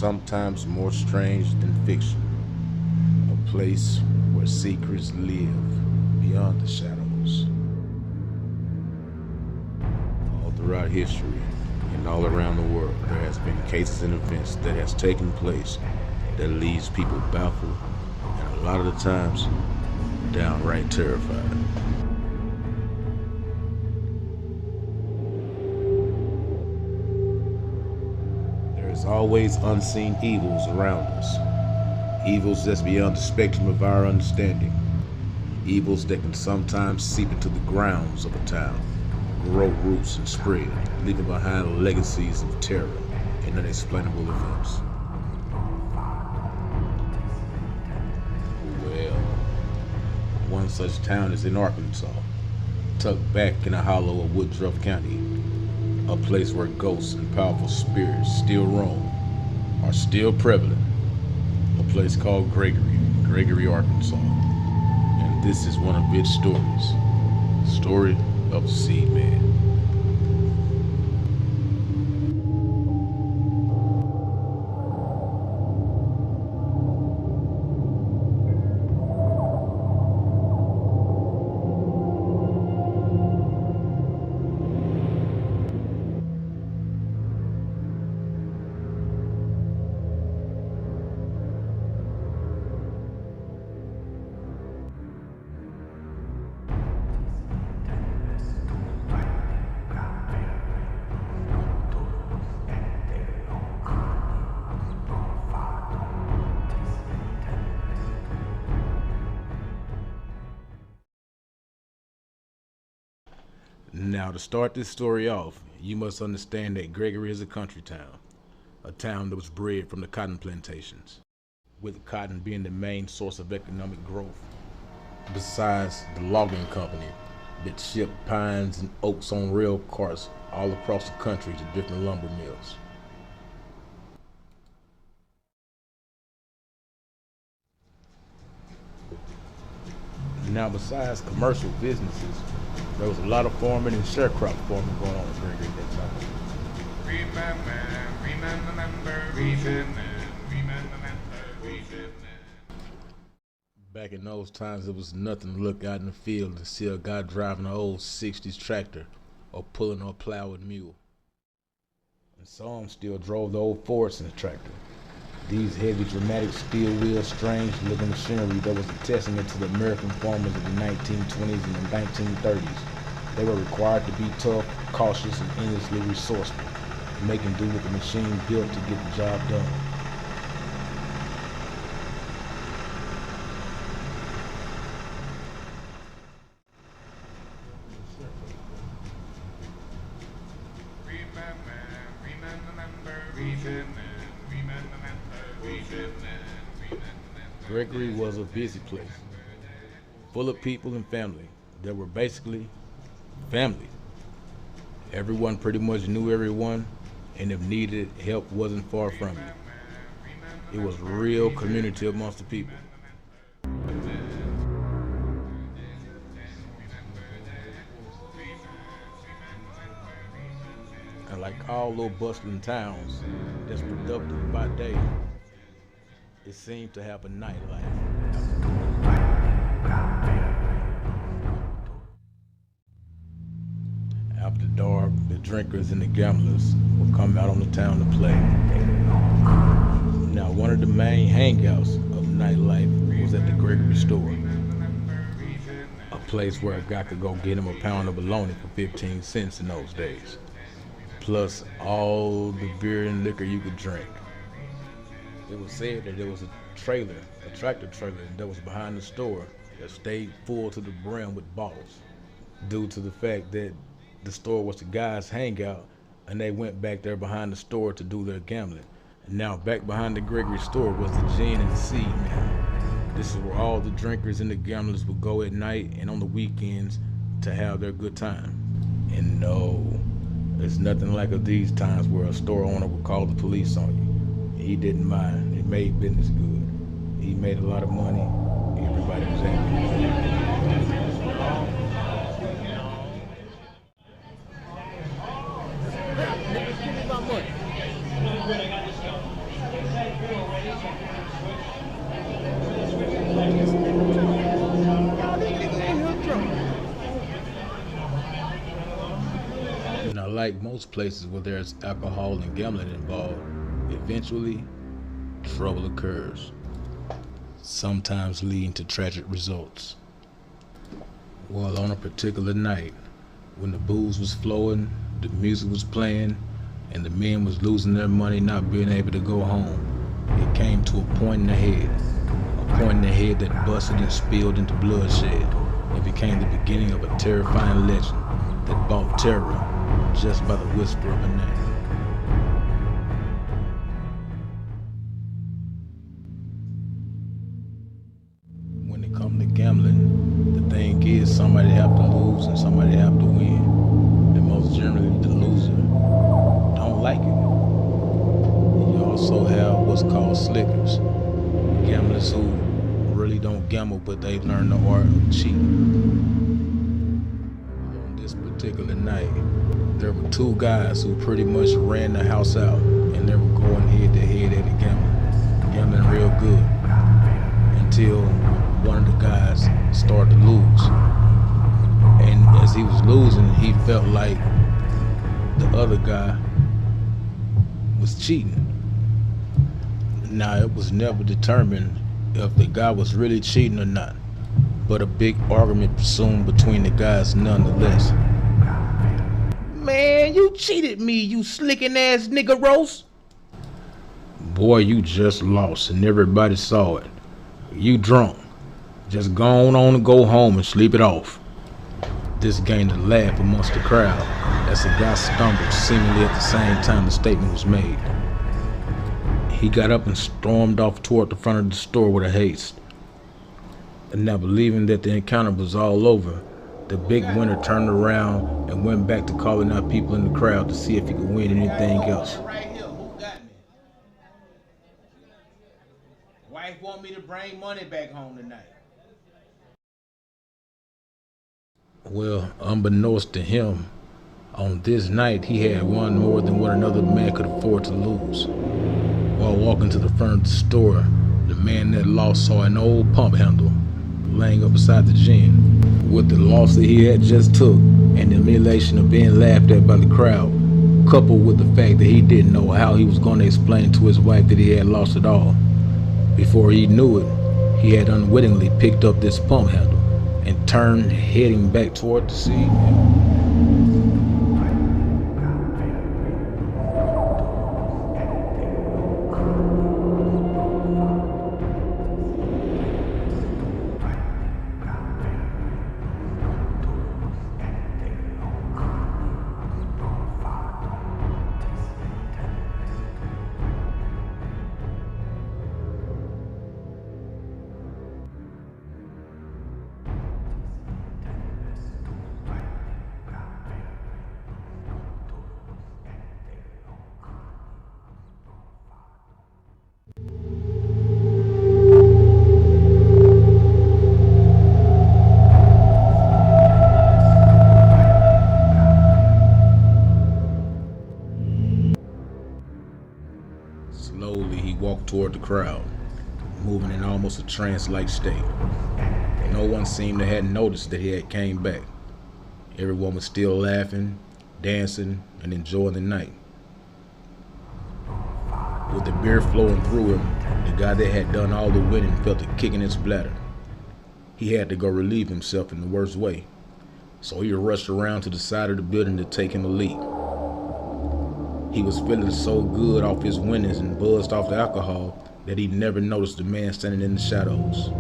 sometimes more strange than fiction. A place where secrets live beyond the shadows. All throughout history and all around the world, there has been cases and events that has taken place that leaves people baffled and a lot of the times downright terrified. There's always unseen evils around us. Evils that's beyond the spectrum of our understanding. Evils that can sometimes seep into the grounds of a town, grow roots and spread, leaving behind legacies of terror and unexplainable events. Well, one such town is in Arkansas, tucked back in a hollow of Woodruff County, a place where ghosts and powerful spirits still roam, are still prevalent. A place called Gregory, Arkansas. And this is one of its stories. The story of the Seed Man. Now, to start this story off, you must understand that Gregory is a country town, a town that was bred from the cotton plantations, with cotton being the main source of economic growth, besides the logging company that shipped pines and oaks on rail cars all across the country to different lumber mills. Now, besides commercial businesses, there was a lot of farming and sharecrop farming going on in Gregory at that time. Back in those times, it was nothing to look out in the field and see a guy driving an old 60s tractor or pulling a plow and mule. And some still drove the old Forreston tractor. These heavy, dramatic steel wheel, strange-looking machinery that was a testament to the American farmers of the 1920s and the 1930s. They were required to be tough, cautious, and endlessly resourceful, making do with the machine built to get the job done. Gregory was a busy place, full of people and family that were basically family. Everyone pretty much knew everyone, and if needed, help wasn't far from it. It was real community amongst the people. And like all little bustling towns that's productive by day, it seemed to have a nightlife. After dark, the drinkers and the gamblers would come out on the town to play. Now, one of the main hangouts of nightlife was at the Gregory store, a place where a guy could go get him a pound of bologna for 15 cents in those days, plus all the beer and liquor you could drink. It was said that there was a tractor trailer that was behind the store that stayed full to the brim with bottles, due to the fact that the store was the guys' hangout and they went back there behind the store to do their gambling. And now back behind the Gregory store was the gin and the Seed Man. This is where all the drinkers and the gamblers would go at night and on the weekends to have their good time. And no, there's nothing like of these times where a store owner would call the police on you. He didn't mind. It made business good. He made a lot of money. Everybody was happy. Give me my money. most places where there's alcohol and gambling involved, eventually trouble occurs, sometimes leading to tragic results. Well, on a particular night, when the booze was flowing, the music was playing, and the men was losing their money not being able to go home, it came to a point in the head. A point in the head that busted and spilled into bloodshed. It became the beginning of a terrifying legend that brought terror just by the whisper of a name. When it comes to gambling, the thing is somebody have to lose and somebody have to win. And most generally the loser don't like it. You also have what's called slickers. Gamblers who really don't gamble, but they learn the art of cheating. On this particular night, there were two guys who pretty much ran the house out, and they were going head to head at it gambling real good, until one of the guys started to lose. And as he was losing, he felt like the other guy was cheating. Now, it was never determined if the guy was really cheating or not, but a big argument pursued between the guys nonetheless. Man, you cheated me, you slicking ass nigga roast. Boy, you just lost and everybody saw it. You drunk. Just go on and go home and sleep it off. This gained a laugh amongst the crowd as the guy stumbled seemingly at the same time the statement was made. He got up and stormed off toward the front of the store with a haste. And now, believing that the encounter was all over, the big winner turned around and went back to calling out people in the crowd to see if he could win anything else. Right here, who got me? Wife want me to bring money back home tonight. Well, unbeknownst to him, on this night he had won more than what another man could afford to lose. While walking to the front of the store, the man that lost saw an old pump handle laying up beside the gin. With the loss that he had just took and the humiliation of being laughed at by the crowd, coupled with the fact that he didn't know how he was going to explain to his wife that he had lost it all, before he knew it, he had unwittingly picked up this pump handle and turned, heading back toward the sea. Slowly he walked toward the crowd, moving in almost a trance-like state. No one seemed to have noticed that he had came back. Everyone was still laughing, dancing, and enjoying the night. With the beer flowing through him, the guy that had done all the winning felt a kick in his bladder. He had to go relieve himself in the worst way, so he rushed around to the side of the building to take him a leak. He was feeling so good off his winnings and buzzed off the alcohol that he never noticed the man standing in the shadows.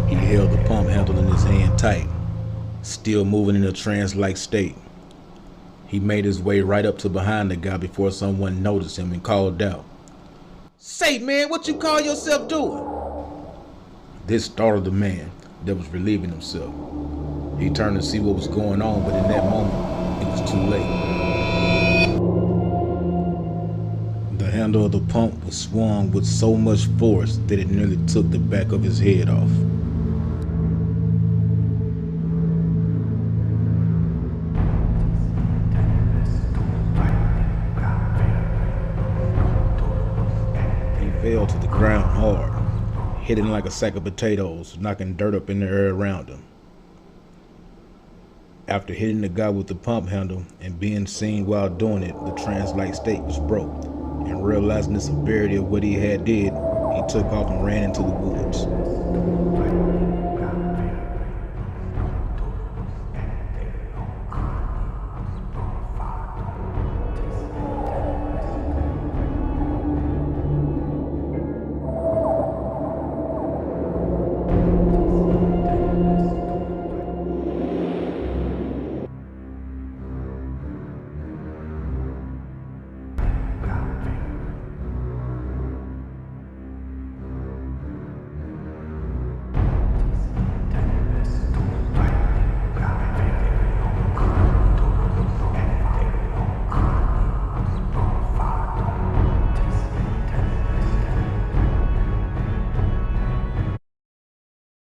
He held the pump handle in his hand tight, still moving in a trance-like state. He made his way right up to behind the guy before someone noticed him and called out, "Say, man, what you call yourself doing?" This startled the man that was relieving himself. He turned to see what was going on, but in that moment, it was too late. The handle of the pump was swung with so much force that it nearly took the back of his head off. fell to the ground hard, hitting like a sack of potatoes, knocking dirt up in the air around him. After hitting the guy with the pump handle and being seen while doing it, the trance-like state was broke, and realizing the severity of what he had did, he took off and ran into the woods.